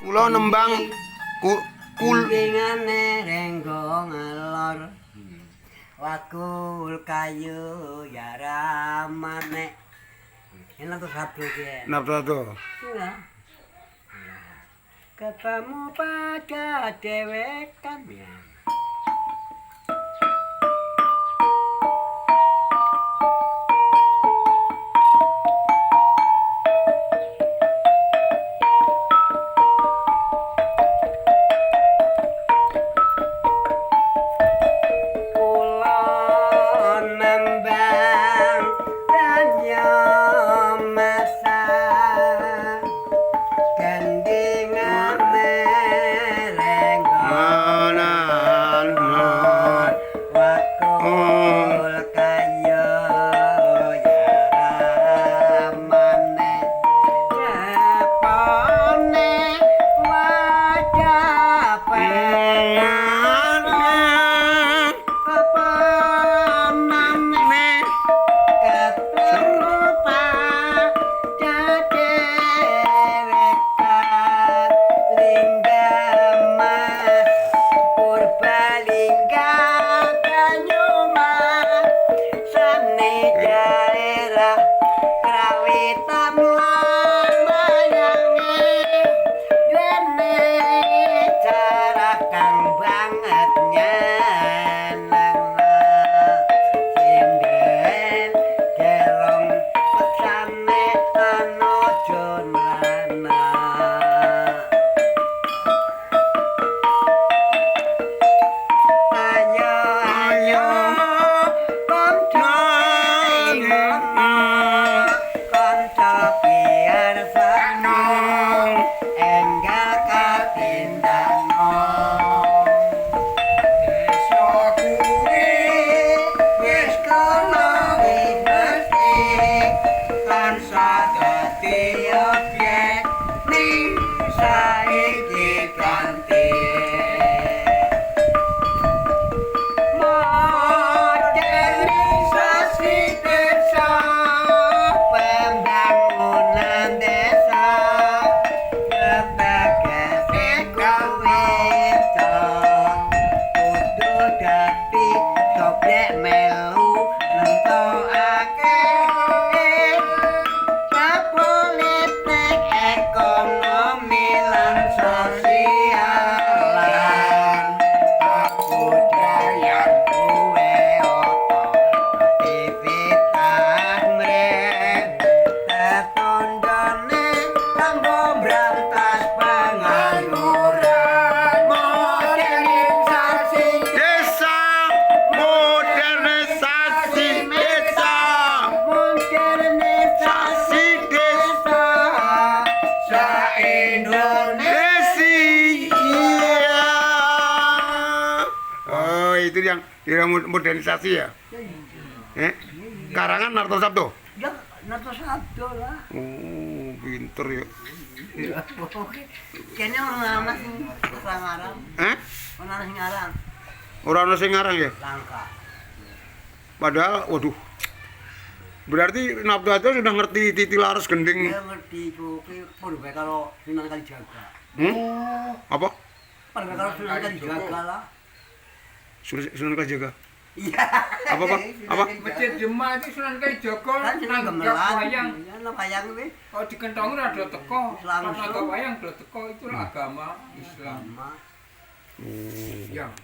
Kula nembang Kulingan renggo ngalor wakul kayu ya ramane. Enak tuh satu ya. napa to? Iya. Ketemu pada dewekan ya. Itu yang modernisasi ya? Karangan Narto Sabdo? Ya, Narto Sabdo lah. Oh, pinter ya. Kayaknya orang sing ngarang. Orang sing ngarang. Orang sing ngarang ya? Langka. Padahal, waduh. Berarti Narto Sabdo sudah ngerti Titi Laras Gending. Dia ngerti itu, padha kalau Sunan Kalijaga. Apa? Padha kalau Sunan Kalijaga lah. Sunan Kalijaga. Iya. Apa? Masjid Demak itu Sunan Kalijaga. Kan Sunan Gemelan. Wayang. Ya, wayang kuwi. Kalau dikentongin ada teko. Islam Pas itu. ada wayang ada teko itu agama Islam. Sama. Yang